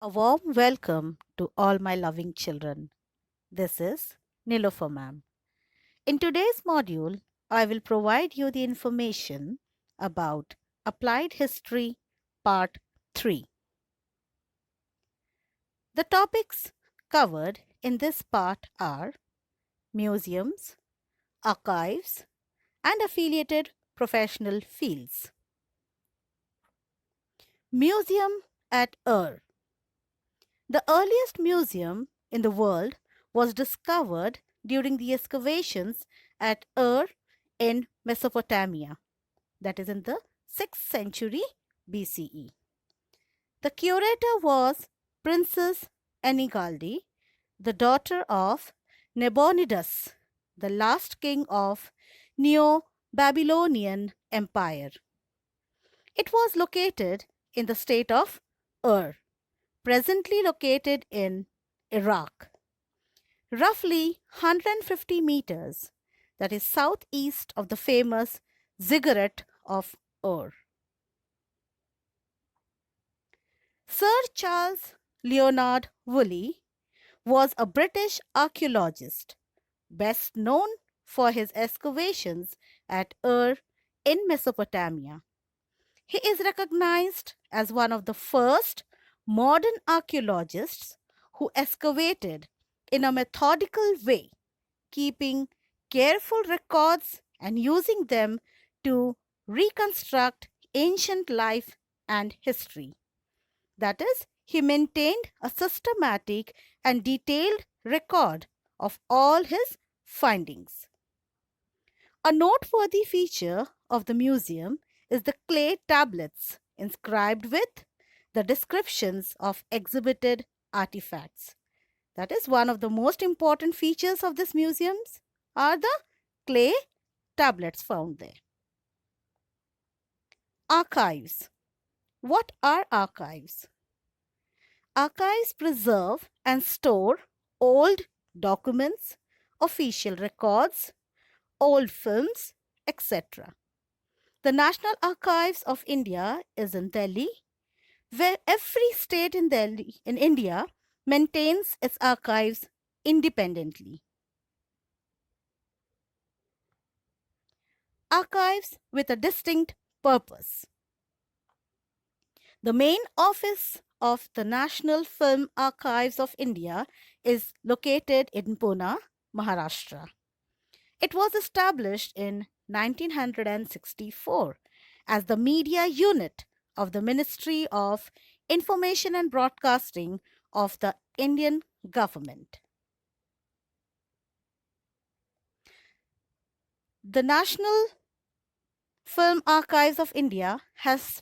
A warm welcome to all my loving children. This is Nilofer ma'am. In today's module, I will provide you the information about Applied History Part 3. The topics covered in this part are museums, archives, and affiliated professional fields. Museum at Ur. The earliest museum in the world was discovered during the excavations at Ur in Mesopotamia, that is in the 6th century BCE. The curator was Princess Enigaldi, the daughter of Nabonidus, the last king of Neo-Babylonian Empire. It was located in the state of Ur, presently located in Iraq, roughly 150 meters, that is southeast of the famous ziggurat of Ur. Sir Charles Leonard Woolley was a British archaeologist, best known for his excavations at Ur in Mesopotamia. He is recognized as one of the first modern archaeologists who excavated in a methodical way, keeping careful records and using them to reconstruct ancient life and history. That is, he maintained a systematic and detailed record of all his findings. A noteworthy feature of the museum is the clay tablets inscribed with the descriptions of exhibited artifacts. That is one of the most important features of this museums are the clay tablets found there. Archives. What are archives? Archives preserve and store old documents, official records, old films, etc. The National Archives of India is in Delhi, where every state in India maintains its archives independently. Archives with a distinct purpose. The main office of the National Film Archives of India is located in Pune, Maharashtra. It was established in 1964 as the media unit of the Ministry of Information and Broadcasting of the Indian government. The National Film Archives of India has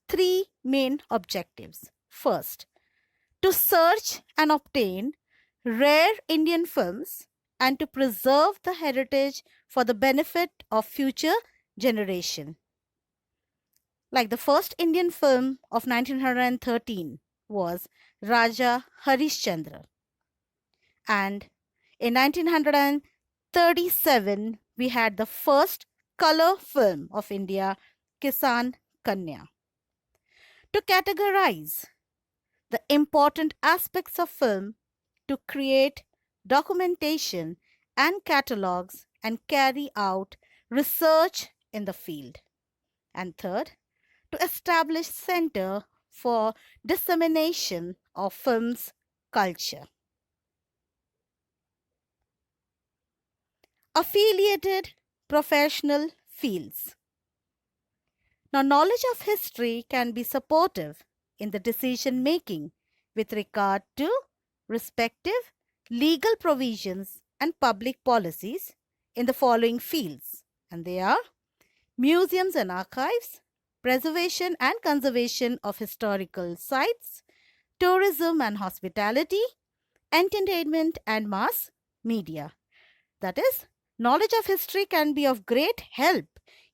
three main objectives. First, to search and obtain rare Indian films and to preserve the heritage for the benefit of future generation. Like the first Indian film of 1913 was Raja Harishchandra. And in 1937, we had the first color film of India, Kisan Kanya. To categorize the important aspects of film, to create documentation and catalogs and carry out research in the field. And third, to establish center for dissemination of film's culture. Affiliated professional fields. Now, knowledge of history can be supportive in the decision making with regard to respective legal provisions and public policies in the following fields, and they are museums and archives, preservation and conservation of historical sites, tourism and hospitality, entertainment and mass media. That is, knowledge of history can be of great help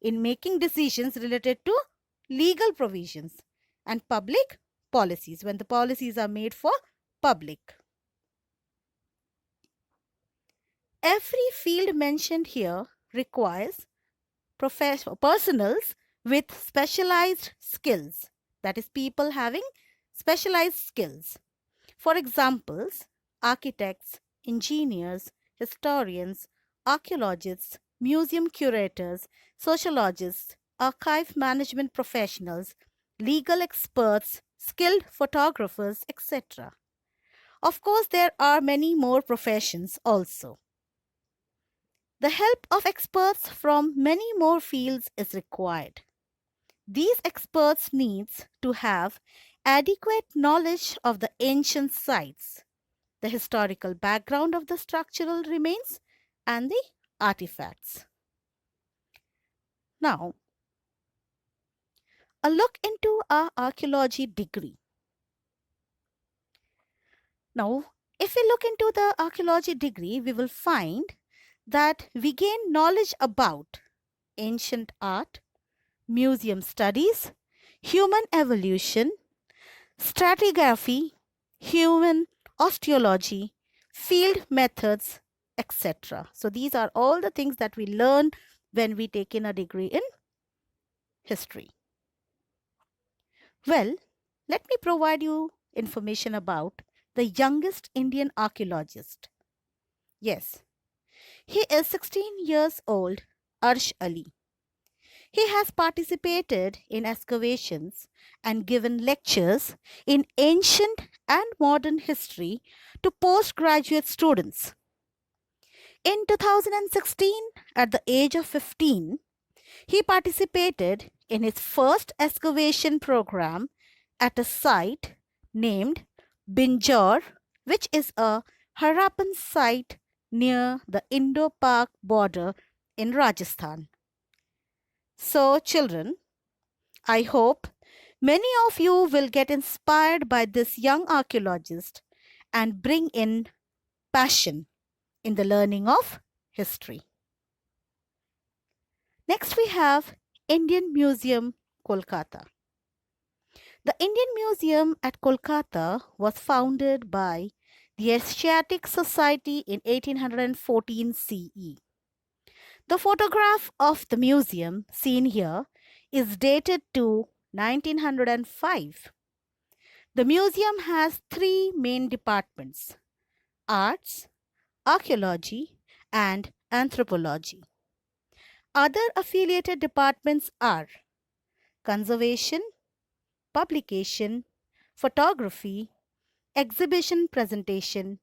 in making decisions related to legal provisions and public policies when the policies are made for public. Every field mentioned here requires personals with specialized skills, that is, people having specialized skills. For examples, architects, engineers, historians, archaeologists, museum curators, sociologists, archive management professionals, legal experts, skilled photographers, etc. Of course, there are many more professions also. The help of experts from many more fields is required. These experts needs to have adequate knowledge of the ancient sites, the historical background of the structural remains, and the artifacts. Now, a look into our archaeology degree. Now, if we look into the archaeology degree, we will find that we gain knowledge about ancient art, museum studies, human evolution, stratigraphy, human osteology, field methods, etc. So these are all the things that we learn when we take in a degree in history. Well, let me provide you information about the youngest Indian archaeologist. Yes, he is 16 years old, Arsh Ali. He has participated in excavations and given lectures in ancient and modern history to postgraduate students. In 2016, at the age of 15, he participated in his first excavation program at a site named Binjor, which is a Harappan site near the Indo-Pak border in Rajasthan. So, children, I hope many of you will get inspired by this young archaeologist and bring in passion in the learning of history. Next, we have Indian Museum, Kolkata. The Indian Museum at Kolkata was founded by the Asiatic Society in 1814 CE. The photograph of the museum seen here is dated to 1905. The museum has three main departments: arts, archaeology, and anthropology. Other affiliated departments are conservation, publication, photography, exhibition presentation,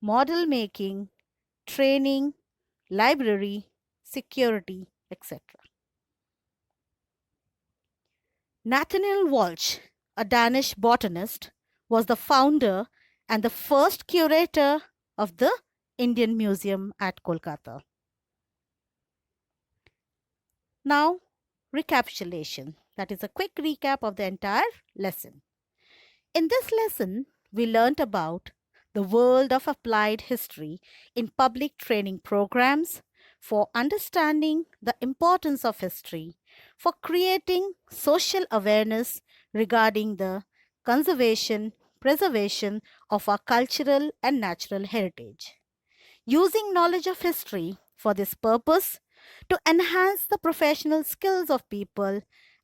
model making, training, library, security, etc. Nathaniel Walsh, a Danish botanist, was the founder and the first curator of the Indian Museum at Kolkata. Now, recapitulation. That is a quick recap of the entire lesson. In this lesson, we learnt about the world of applied history in public training programs for understanding the importance of history, for creating social awareness regarding the conservation, preservation of our cultural and natural heritage. Using knowledge of history for this purpose to enhance the professional skills of people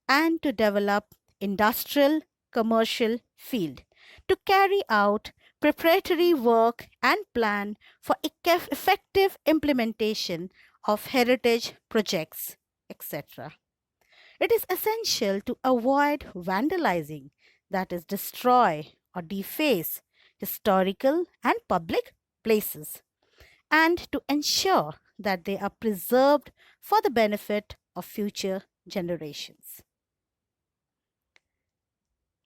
and to develop industrial, commercial field to carry out preparatory work and plan for effective implementation of heritage projects, etc. It is essential to avoid vandalizing, that is, destroy or deface historical and public places, and to ensure that they are preserved for the benefit of future generations.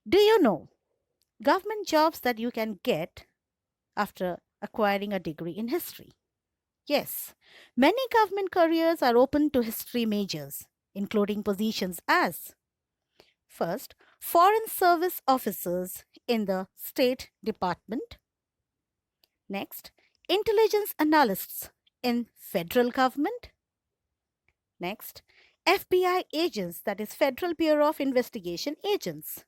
Do you know government jobs that you can get after acquiring a degree in history? Yes, many government careers are open to history majors, including positions as: first, Foreign Service officers in the State Department. Next, intelligence analysts in federal government. Next, FBI agents, that is Federal Bureau of Investigation agents.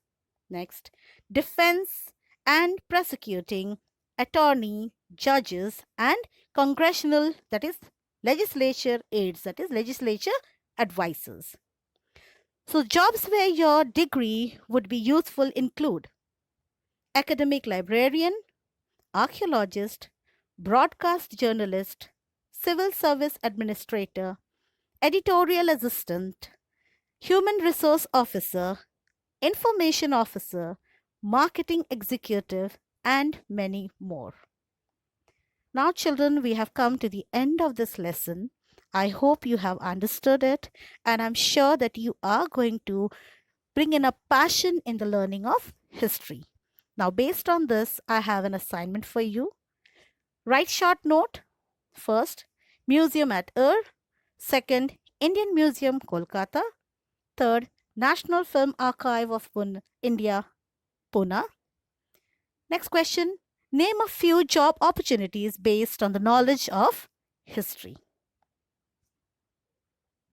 Next, defense and prosecuting attorney, judges, and congressional, that is legislature aides, that is legislature advisors. So jobs where your degree would be useful include academic librarian, archaeologist, broadcast journalist, civil service administrator, editorial assistant, human resource officer, information officer, marketing executive, and many more. Now, children, we have come to the end of this lesson. I hope you have understood it, and I'm sure that you are going to bring in a passion in the learning of history. Now, based on this, I have an assignment for you. Write short note. First, Museum at Ur. Second, Indian Museum, Kolkata. Third, National Film Archive of India, Pune. Next question, name a few job opportunities based on the knowledge of history.